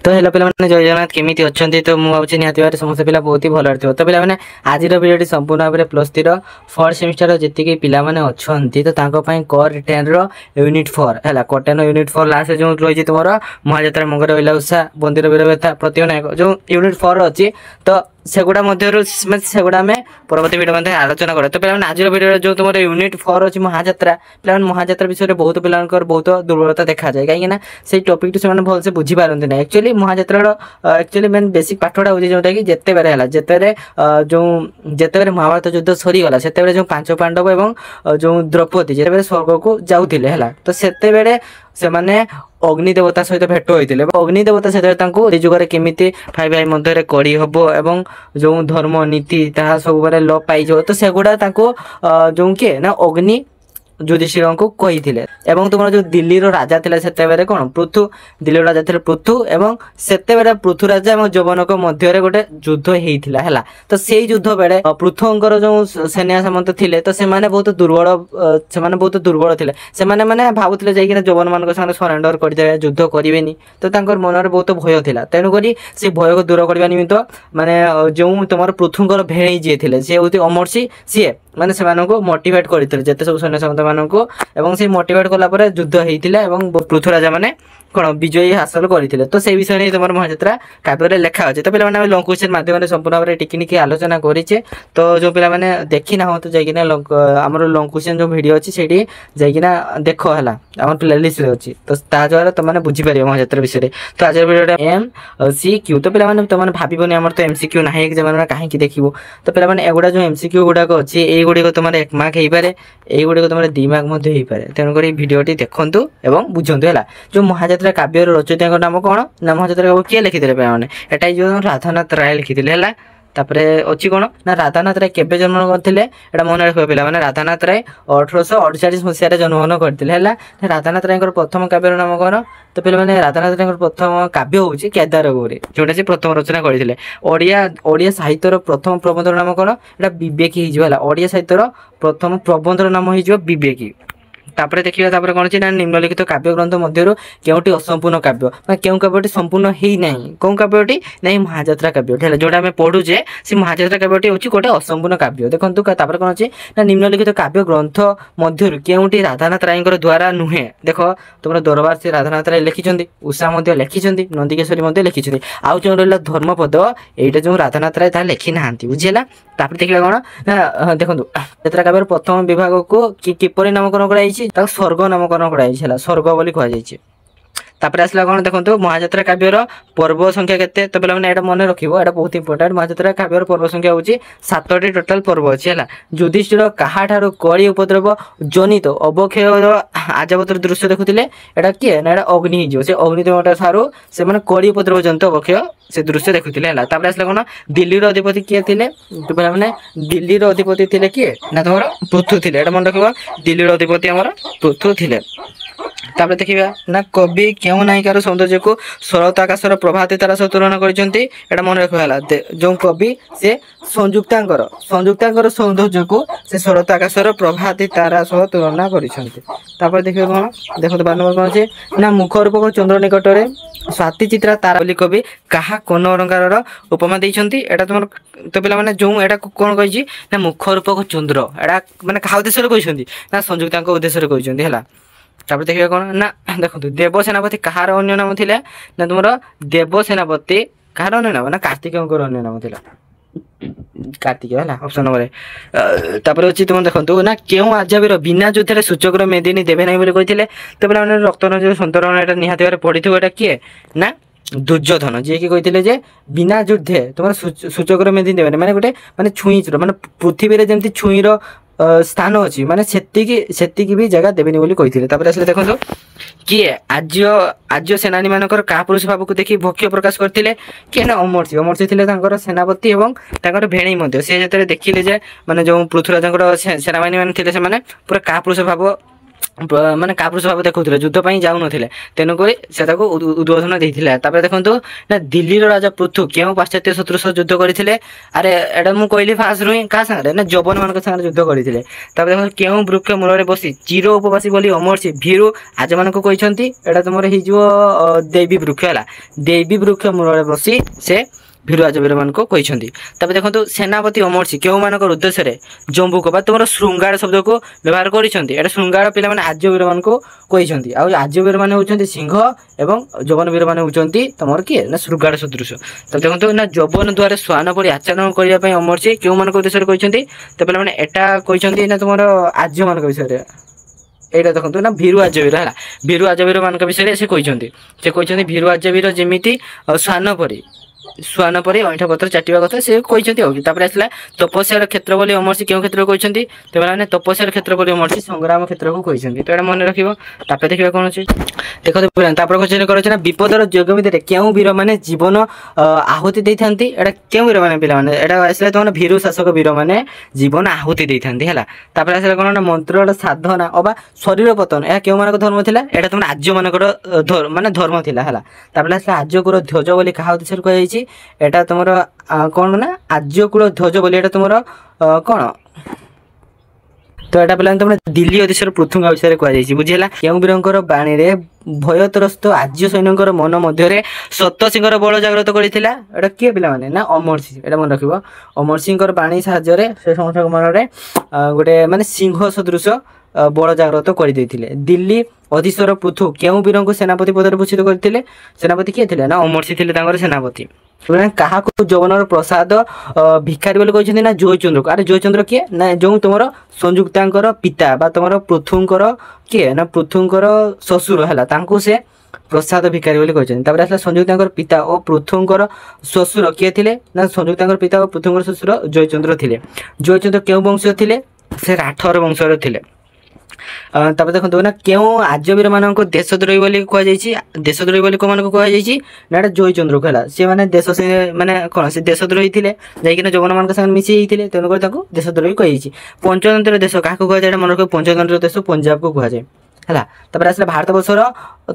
तो हेलो पे जय जगन्नाथ केमी अच्छा तो मुझे निहत भाव समस्त पिला बहुत ही भल थो तो पे आज भिडियो संपूर्ण भाव में प्लस 3 फोर्थ सेमिस्टर जी पिला अच्छा तो कोर रिटेन यूनिट 4 है कोर 10 यूनिट 4 लास्ट जो रही तुम महाजात्रा मंगल इला उषा बंदर वीर व्यथा प्रतिनायक जो यूनिट 4 अच्छी तो सेगुड़ा सेगुड़ा आम परवर्त भिडियो मध्य आलोचना करें तो पे आज भिडियो जो तुम यूनिट 4 अच्छी महाजात्रा पे महाजात्रा विषय में बहुत पिला बहुत दुर्बलता देखा जाए कहीं से टॉपिक से भलसे बुझी पारती ना एक्चुअली महाजात्रा एक्चुअली मेन बेसिक पाठटा हो जोटा कि जिते बेले जो जिते महाभारत युद्ध सरीगला से जो 5 पांडव एवं जो द्रौपदी जिते स्वर्ग को जाऊे है तो से सेमाने अग्नि देवता सहित भेट होते अग्नि देवता से जुगे केमी 5 भाई मध्य कड़ी हम एवं जो धर्म नीति ता सब ल पाई तो सेगुड़ा जो किए ना अग्नि युधिष्ठिर को कही एवं तुम जो दिल्ली राजा थे से कौन पृथु दिल्ली राजा थे पृथु एवं से पृथु राजा और जवनक मध्य गोटे युद्ध होता है तो से युद्ध बेले पृथुंकर जो सेना सामंत थे तो से बहुत दुर्बल थे से मैंने भावुले जाइए जवान मान सरेंडर करदे युद्ध करेनि तो मन में बहुत भय था तेणुक से भय को दूर करने निमित्त माने जो तुम पृथुंकर भेणी जी थे सी हूँ अमरसी सी माने से मोटिवेट करते जिते सब सैन्य सामंत मानक एवं से मोटिवेट कलापर युद्ध होता पृथु राजा माने कौन विजयी हासिल करते तो से विषय नहीं तुम महाजात्रा काव्य लेखा अच्छे तो पे लंग क्वेश्चन माध्यम संपूर्ण भाव में टिकी आलोचना करेचे तो जो पे देखी ना हो तो जाइए आम लंग क्वेश्चन जो वीडियो अच्छी से जाइना देख है आम प्लेलिस्ट अच्छी तो द्वारा तुमने बुझीपार महाजात्रा विषय तो आज वीडियो MCQ तो पे तुमने भावनी आम तो MCQ ना एग्जाम कहीं देखो तो पे एगुड़ा जो MCQ गुड़ाक अच्छी यही तुम 1 मार्क हो पाए यही तुम 2 मार्क हो पाए तेणुक भिडियोटी देखूँ और बुझंतु है जो महाजात्रा काव्य रचयिता नाम कौन ना महाजात्रा काव्य किए लिखिते पे एटा जो राधानाथ राय लिखिते है तापर अच्छी कौन ना राधानाथ राय केवे जन्म करते मन रखा पे मैंने राधानाथ राय 1848 मसीह जन्मग्रहण करते है राधानाथ राय प्रथम काव्यर नाम कौन तो पे मैंने राधानाथ राय प्रथम काव्य हूँ केदार गौरी जोटा से प्रथम रचना करते ओडिया साहित्यर प्रथम प्रबंधर नाम कौन एटा विवेकी ओडिया साहित्यर प्रथम प्रबंधर नाम हो विवेकी तापर देखिए कौन अच्छी ना निम्नलिखित काव्य ग्रंथ मध्य केउटी असंपूर्ण काव्य क्यों काव्यटी संपूर्ण ही नहीं कौन काव्यटी नहीं महाजात्रा काव्य जोटा आम पढ़ुचे से महाजात्रा काव्यटी हूँ गोटे असंपूर्ण काव्य देखो तापर कौन अच्छी ना निम्नलिखित काव्य ग्रंथ मध्य केउटी राधानाथ राय द्वारा नुहे देख तुम दरबार से राधानाथ राय लिखिं उषा लिखिं नंदिकेश्वरी लिखिं आउ जो रहा धर्मपद यहाँ जो राधानाथ राय लिखि ना बुझीला तापर देखिए कौन ना देखो महाजात्रा काव्य प्रथम विभाग को किपर नामकरण कराई स्वर्ग नामकरण कराई स्वर्ग बोली कहुई तापर आसला कौन देखो महाजात्रा काव्यर पर्व संख्या केते तो पे मैंने मन रखिबो एटा बहुत इंपोर्टेंट महाजात्रा काव्यर पर्व संख्या होची 7टी टोटल पर्व अछि हला युधिष्ठिर काहा ठारो कଳି उपद्रव जनित अवक्षय आजपत्र दृश्य देखुतिले एटा किए ना एटा अग्नि हिजो से अग्नि देवता थारो से माने कଳି उपद्रव जनित अवक्षय से दृश्य देखुतिले हला तापर आसला कौन दिल्ली रो अधिपति किए थिले तो पे मैंने दिल्ली रो अधिपति थिले किए ना तमरो पृथु थिले एटा मन रखिबो दिल्ली रो अधिपति हमर पृथु थिले तापर देखिबा ना कवि क्यों नायिकार सौंदर्य को शरत आकाशर प्रभाती तारा सह तुलना कर मन रखा जो कवि से संयुक्तांकर सौंदर्य को से शरत आकाशर प्रभाती तारा सह तुलना कर देखिए कौन देखो 12 नंबर कौन अच्छे ना मुख रूपक चंद्र निकट में स्वाति चित्रा तारा बोली कवि कहा कोन अलंकार उपमा देइछंती एटा तुम तो पे मैंने जो एटा कौन कही ना मुख रूपक चंद्र एटा माने कहा उद्देश्य कहते ना संयुक्तांक उद्देश्य कहते है तापर देखिए कौन ना देखो देव सेनापति कहार अन्य नाम थिले ना तुम देव सेनापति कहार अन्य नाम ना कार्तिक अन्य नाम थिला कार्तिक है ऑप्शन नंबर तापर अच्छी तुम देखो ना क्यों आजावीर बिना युद्ध सूचक मेदिनी देवे ना कहते तो पे रक्तरंजन सन्तरण एटा निहाती भाव पढ़ी एटा किए ना दुर्योधन जी कि कहते बिना युद्धे तुम सूचक मेदिनी देवे माने गोटे माने छुईर माने पृथ्वी जमी छुईर स्थान अच्छी माने सेतिकी भी जगह देवेनि बोली कही आसले देखो किए आज्य सेनानी मानकर कापुरुष भाव को देखी भक्ष्य प्रकाश करते किए ना अमरसी थे सेनापति और भेणी से देखिले जे माने जो पृथ्वीराज सेनानी मैंने पूरा कापुरुष भाव ମାନେ କାପୁରୁଷ ଭାବ ଦେଖାଉଥିଲେ, ଯୁଦ୍ଧ ପାଇଁ ଯାଉନଥିଲେ, ତେଣୁକରି ସେ ତାକୁ ଉଦ୍ବୋଧନ ଦେଇଥିଲେ। ତାପରେ ଦେଖନ୍ତୁ ନା ଦିଲ୍ଲୀର ରାଜା ପୃଥୁ କେଉଁ ପାଶ୍ଚାତ୍ୟ ଶତ୍ରୁ ସହ ଯୁଦ୍ଧ କରିଥିଲେ? ଆରେ ଏଇଟା ମୁଁ କହିଲି ଫାଷ୍ଟରୁ ହିଁ, କାହା ସାଙ୍ଗରେ ନା ଯବନ ମାନଙ୍କ ସାଙ୍ଗରେ ଯୁଦ୍ଧ କରିଥିଲେ। ତାପରେ ଦେଖନ୍ତୁ କେଉଁ ବୃକ୍ଷ ମୂଳରେ ବସି ଚିର ଉପବାସୀ ବୋଲି ଅମର୍ଷି ଭୀରୁ ଆଜମାନଙ୍କୁ କହିଛନ୍ତି? ଏଇଟା ତମର ହେଇଯିବ ଦେବୀ ବୃକ୍ଷ ହେଲା। ଦେବୀ ବୃକ୍ଷ ମୂଳରେ ବସି ସେ ଭୀରୁ ଆଜବୀର ମାନଙ୍କୁ କହିଛନ୍ତି। ତାପରେ ଦେଖନ୍ତୁ ସେନାପତି ଅମର୍ଷି କେଉଁମାନଙ୍କର ଉଦ୍ଦେଶ୍ୟରେ ଜମ୍ବୁକ ବା ତୁମର ଶୃଙ୍ଗାର ଶବ୍ଦକୁ ବ୍ୟବହାର କରିଛନ୍ତି? ଏଟା ଶୃଙ୍ଗାର ପିଲାମାନେ ଆର୍ଯ୍ୟବୀର ମାନଙ୍କୁ କହିଛନ୍ତି। ଆଉ ଆର୍ଯ୍ୟବୀର ମାନେ ହଉଛନ୍ତି ସିଂହ ଏବଂ ଯବନ ବୀର ମାନେ ହଉଛନ୍ତି ତମର କିଏ ନା ଶୃଙ୍ଗାର ସଦୃଶ। ତ ଦେଖନ୍ତୁ ନା ଯବନ ଦ୍ୱାରା ଶ୍ୱାନ ପରି ଆଚରଣ କରିବା ପାଇଁ ଅମର୍ଷି କେଉଁମାନଙ୍କ ଉଦ୍ଦେଶ୍ୟରେ କହିଛନ୍ତି? ତ ପିଲାମାନେ ଏଟା କହିଛନ୍ତି ନା ତୁମର ଆର୍ଯ୍ୟ ମାନଙ୍କ ବିଷୟରେ। ଏଇଟା ଦେଖନ୍ତୁ ନା ଭୀରୁ ଆର୍ଯ୍ୟବୀର ହେଲା, ଭୀରୁ ଆର୍ଯ୍ୟବୀର ମାନଙ୍କ ବିଷୟରେ ସେ କହିଛନ୍ତି ଭୀରୁ ଆର୍ଯ୍ୟବୀର ଯେମିତି ଶ୍ୱାନ ପରି ଅଇଁଠା ପତ୍ର ଚାଟିବା କଥା ସେ କହିଛନ୍ତି। ଆଉ ତାପରେ ଆସିଲା ତପସ୍ୟାର କ୍ଷେତ୍ର ବୋଲି ଅମର୍ଷି କେଉଁ କ୍ଷେତ୍ରକୁ କହିଛନ୍ତି? ସେମାନେ ତପସ୍ୟାର କ୍ଷେତ୍ର ବୋଲି ଅମର୍ଷି ସଂଗ୍ରାମ କ୍ଷେତ୍ରକୁ କହିଛନ୍ତି। ତ ଏଇଟା ମନେ ରଖିବ। ତାପରେ ଦେଖିବା କଣ ଅଛି, ଦେଖନ୍ତୁ ତାପରେ କ୍ୱେଶ୍ଚନ କରାଯାଇଛି ନା ବିପଦର ଯୋଗ ଭିତରେ କେଉଁ ବୀର ମାନେ ଜୀବନ ଆହୁତି ଦେଇଥାନ୍ତି? ଏଇଟା କେଉଁ ବୀର ମାନେ ପିଲାମାନେ? ଏଇଟା ଆସିଲା ତମର ଭୀରୁ ଶାସକ ବୀର ମାନେ ଜୀବନ ଆହୁତି ଦେଇଥାନ୍ତି ହେଲା। ତାପରେ ଆସିଲା କଣ ନା ମନ୍ତ୍ରର ସାଧନା ଅବା ଶରୀର ପତନ, ଏହା କେଉଁମାନଙ୍କ ଧର୍ମ ଥିଲା? ଏଇଟା ତମର ଆର୍ଯ୍ୟ ମାନଙ୍କର ମାନେ ଧର୍ମ ଥିଲା ହେଲା। ତାପରେ ଆସିଲା ଆର୍ଯ୍ୟକୁଳ ଧ୍ୱଜ ବୋଲି କାହା ଉଦ୍ଦେଶ୍ୟରେ କୁହାଯାଇଛି? ଏଟା ତମର କଣ ନା ଆର୍ଯ୍ୟକୁଳ ଧ୍ୱଜ ବୋଲି ଏଟା ତମର କଣ? ତ ଏଟା ପିଲା ତମର ଦିଲ୍ଲୀ ଅଧିଶର ପୃଥୁଙ୍କ ବିଷୟରେ କୁହାଯାଇଛି। ବୁଝିହେଲା। କେଉଁ ବୀରଙ୍କର ବାଣୀରେ ଭୟତ୍ରସ୍ତ ଆର୍ଯ୍ୟ ସୈନ୍ୟଙ୍କର ମନ ମଧ୍ୟରେ ସତ ସିଂହର ବଳ ଜାଗ୍ରତ କରିଥିଲା? ଏଟା କିଏ ପିଲାମାନେ? ନା ଅମର୍ଷି। ଏଟା ମନେ ରଖିବ। ଅମର୍ଷିଙ୍କର ବାଣୀ ସାହାଯ୍ୟରେ ସେ ସମସ୍ତଙ୍କ ମନରେ ଗୋଟେ ମାନେ ସିଂହ ସଦୃଶ ବଳ ଜାଗ୍ରତ କରିଦେଇଥିଲେ। ଦିଲ୍ଲୀ ଅଧିଶର ପୃଥୁ କେଉଁ ବୀରଙ୍କୁ ସେନାପତି ପଦରେ ଭୂଷିତ କରିଥିଲେ? ସେନାପତି କିଏ ଥିଲେ? ନା ଅମର୍ଷି ଥିଲେ ତାଙ୍କର ସେନାପତି। କାହାକୁ ଯୌବନର ପ୍ରସାଦ ଭିକାରୀ ବୋଲି କହିଛନ୍ତି? ନା ଜୟଚନ୍ଦ୍ରକୁ। ଆରେ ଜୟଚନ୍ଦ୍ର କିଏ? ନା ଯୋଉ ତମର ସଂଯୁକ୍ତାଙ୍କର ପିତା ବା ତମର ପୃଥୁଙ୍କର କିଏ? ନା ପୃଥୁଙ୍କର ଶ୍ୱଶୁର ହେଲା, ତାଙ୍କୁ ସେ ପ୍ରସାଦ ଭିକାରୀ ବୋଲି କହିଛନ୍ତି। ତାପରେ ଆସିଲା ସଂଯୁକ୍ତାଙ୍କର ପିତା ଓ ପୃଥୁଙ୍କର ଶ୍ୱଶୁର କିଏ ଥିଲେ? ନା ସଂଯୁକ୍ତାଙ୍କର ପିତା ଓ ପୃଥୁଙ୍କର ଶ୍ୱଶୁର ଜୟଚନ୍ଦ୍ର ଥିଲେ। ଜୟଚନ୍ଦ୍ର କେଉଁ ବଂଶ ଥିଲେ? ସେ ରାଠର ବଂଶର ଥିଲେ। ତାପରେ ଦେଖନ୍ତୁ ନା କେଉଁ ଆର୍ଯ୍ୟବୀର ମାନଙ୍କୁ ଦେଶଦ୍ରୋହୀ ବୋଲି କୁହାଯାଇଛି? ଦେଶଦ୍ରୋହୀ ବୋଲି କୋଉମାନଙ୍କୁ କୁହାଯାଇଛି? ନା ଏଟା ଜୟଚନ୍ଦ୍ରକୁ ହେଲା। ସେ ମାନେ ଦେଶ ମାନେ କଣ ସେ ଦେଶଦ୍ରୋହୀ ଥିଲେ, ଯାଇକିନା ଯୌବନ ମାନଙ୍କ ସାଙ୍ଗରେ ମିଶି ଯାଇଥିଲେ, ତେଣୁକରି ତାଙ୍କୁ ଦେଶଦ୍ରୋହୀ କୁହାଯାଇଛି। ପଞ୍ଚତନ୍ତ୍ର ଦେଶ କାହାକୁ କୁହାଯାଏ? ଏଟା ମନେ ରଖିବ, ପଞ୍ଚତନ୍ତ୍ର ଦେଶ ପଞ୍ଜାବକୁ କୁହାଯାଏ ହେଲା। ତାପରେ ଆସିଲା ଭାରତ ବର୍ଷର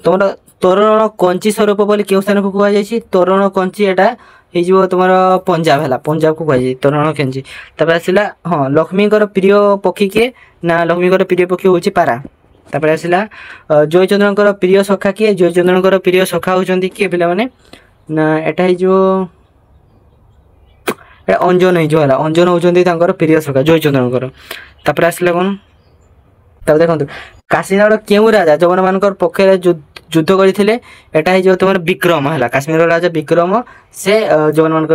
ତମର ତୋରଣ କଞ୍ଚି ସ୍ୱରୂପ ବୋଲି କେଉଁ ସ୍ଥାନକୁ କୁହାଯାଇଛି? ତୋରଣ କଞ୍ଚି ଏଟା ହେଇଯିବ ତମର ପଞ୍ଜାବ ହେଲା, ପଞ୍ଜାବକୁ କୁହାଯାଇଛି ତୋରଣ କଞ୍ଚି। ତାପରେ ଆସିଲା ହଁ ଲକ୍ଷ୍ମୀଙ୍କର ପ୍ରିୟ ପକ୍ଷୀ କିଏ? ନା ଲକ୍ଷ୍ମୀଙ୍କର ପ୍ରିୟ ପକ୍ଷୀ ହଉଛି ପାରା। ତାପରେ ଆସିଲା ଜୟଚନ୍ଦ୍ରଙ୍କର ପ୍ରିୟ ସଖା କିଏ? ଜୟଚନ୍ଦ୍ରଙ୍କର ପ୍ରିୟ ସଖା ହଉଛନ୍ତି କିଏ ପିଲାମାନେ? ନା ଏଟା ହେଇଯିବ ଅଞ୍ଜନ ହେଇଯିବ ହେଲା। ଅଞ୍ଜନ ହଉଛନ୍ତି ତାଙ୍କର ପ୍ରିୟ ସଖା ଜୟଚନ୍ଦ୍ରଙ୍କର। ତାପରେ ଆସିଲା କଣ? ତାପରେ ଦେଖନ୍ତୁ କାଶୀନାଡର କେଉଁ ରାଜା ଯୌବନ ମାନଙ୍କର ପକ୍ଷରେ ଯୁଦ୍ଧ କରିଥିଲେ? ଏଟା ହେଇଯିବ ତମର ବିକ୍ରମ ହେଲା। କାଶ୍ମୀରର ରାଜା ବିକ୍ରମ ସେ ଯୌବନ ମାନଙ୍କ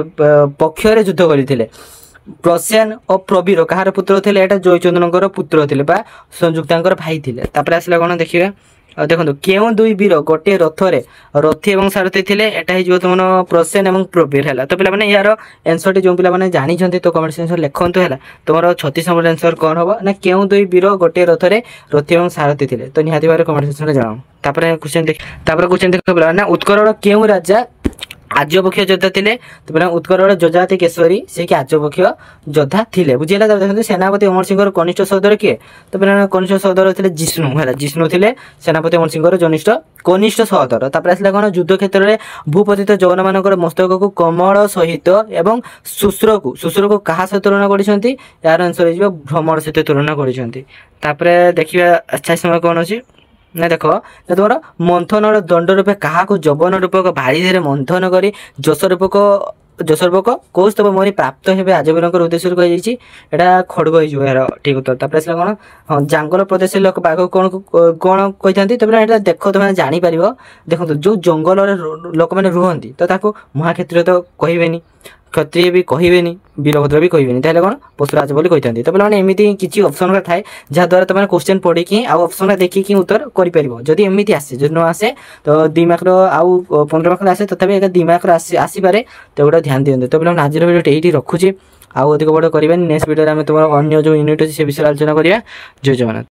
ପକ୍ଷରେ ଯୁଦ୍ଧ କରିଥିଲେ। ପ୍ରସେନ ଓ ପ୍ରବୀର କାହାର ପୁତ୍ର ଥିଲେ? ଏଟା ଜୟଚନ୍ଦ୍ରଙ୍କର ପୁତ୍ର ଥିଲେ ବା ସଂଯୁକ୍ତାଙ୍କର ଭାଇ ଥିଲେ। ତାପରେ ଆସିଲା କଣ ଦେଖିବା, ଦେଖନ୍ତୁ କେଉଁ ଦୁଇ ବୀର ଗୋଟିଏ ରଥରେ ରଥୀ ଏବଂ ସାରଥୀ ଥିଲେ? ଏଟା ହେଇଯିବ ତମର ପ୍ରସେନ ଏବଂ ପ୍ରବୀର ହେଲା। ତ ପିଲାମାନେ ୟାର ଆନ୍ସରଟି ଯୋଉ ପିଲାମାନେ ଜାଣିଛନ୍ତି ତ କମେଣ୍ଟ ସେକ୍ସନରେ ଲେଖନ୍ତୁ ହେଲା। ତମର 36 ନମ୍ବର ଆନ୍ସର କଣ ହବ? ନା କେଉଁ ଦୁଇ ବୀର ଗୋଟିଏ ରଥରେ ରଥୀ ଏବଂ ସାରଥୀ ଥିଲେ? ତ ନିହାତି ଭାବରେ କମେଣ୍ଟ ସେକ୍ସନରେ ଜଣାଅ। ତାପରେ କ୍ୱେଶ୍ଚନ ଦେଖ ପିଲାମାନେ ନା ଉତ୍କଳର କେଉଁ ରାଜା ଆର୍ଯ୍ୟପକ୍ଷୀୟ ଯୋଦ୍ଧା ଥିଲେ? ତ ପିଲା ଉତ୍କଳର ଯଜାତି କେଶରୀ ସେ କି ଆର୍ଯ୍ୟପକ୍ଷୀୟ ଯୋଦ୍ଧା ଥିଲେ। ବୁଝିହେଲା। ତାପରେ ଦେଖନ୍ତୁ ସେନାପତି ଅମର ସିଂହର କନିଷ୍ଠ ସହୋଦର କିଏ? ତ ପିଲା କନିଷ୍ଠ ସହୋଦର ଥିଲେ ଜିଷ୍ଣୁ ହେଲା। ଜିଷ୍ଣୁ ଥିଲେ ସେନାପତି ଅମର ସିଂହର କନିଷ୍ଠ ସହୋଦର। ତାପରେ ଆସିଲା କଣ? ଯୁଦ୍ଧ କ୍ଷେତ୍ରରେ ଭୂପତିତ ଯୌବନ ମାନଙ୍କର ମସ୍ତକକୁ କମଳ ସହିତ ଏବଂ ଶୁଶ୍ରକୁ କାହା ସହିତ ତୁଳନା କରିଛନ୍ତି? ଏହାର ଆନ୍ସର ହେଇଯିବ ଭ୍ରମର ସହିତ ତୁଳନା କରିଛନ୍ତି। ତାପରେ ଦେଖିବା 28 ସମୟ କଣ ଅଛି ନା ଦେଖ ତମର ମନ୍ଥନର ଦଣ୍ଡ ରୂପେ କାହାକୁ ଯୌବନ ରୂପକ ଭାରିଧୀରେ ମନ୍ଥନ କରି ଯଶ ରୂପକ କୌସ୍ତବ ମରି ପ୍ରାପ୍ତ ହେବେ ଆଜବୀରଙ୍କର ଉଦ୍ଦେଶ୍ୟରେ କୁହାଯାଇଛି? ଏଟା ଖଡଗ ହେଇଯିବ ଏହାର ଠିକ ଉତ୍ତର। ତାପରେ ଆସିଲା କଣ? ହଁ ଜଙ୍ଗଲ ପ୍ରଦେଶରେ ଲୋକ ବାଘକୁ କଣ କହିଥାନ୍ତି? ତାପରେ ଏଟା ଦେଖ ତମେ ଜାଣିପାରିବ। ଦେଖନ୍ତୁ ଯୋଉ ଜଙ୍ଗଲରେ ଲୋକମାନେ ରୁହନ୍ତି ତ ତାକୁ ମହାକ୍ଷତ୍ରିୟ ତ କହିବେନି, କ୍ଷତ୍ରିୟ ବି କହିବେନି, ବୀରଭଦ୍ର ବି କହିବେନି, ତାହେଲେ କଣ ପଶୁରାଜ ବୋଲି କହିଥାନ୍ତି। ତ ପିଲାମାନେ ଏମିତି କିଛି ଅପସନ ଥାଏ ଯାହାଦ୍ୱାରା ତମେ କ୍ୱେଶ୍ଚନ ପଢିକି ଆଉ ଅପସନ ଦେଖିକି ଉତ୍ତର କରିପାରିବ। ଯଦି ଏମିତି ଆସେ, ଯଦି ନ ଆସେ ତ 2 ମାର୍କର ଆଉ 15 ମାର୍କର ଆସେ, ତଥାପି ଏଟା 2 ମାର୍କର ଆସିପାରେ, ତ ଏଗୁଡ଼ା ଧ୍ୟାନ ଦିଅନ୍ତୁ। ତ ପିଲାମାନେ ଆଜିର ଭିଡ଼ିଓଟି ଏଇଠି ରଖୁଛି, ଆଉ ଅଧିକ ବଡ଼ କରିବାନି। ନେକ୍ସଟ ଭିଡ଼ିଓରେ ଆମେ ତୁମର ଅନ୍ୟ ଯୋଉ ୟୁନିଟ୍ ଅଛି ସେ ବିଷୟରେ ଆଲୋଚନା କରିବା। ଜୟ ଜଗନ୍ନାଥ।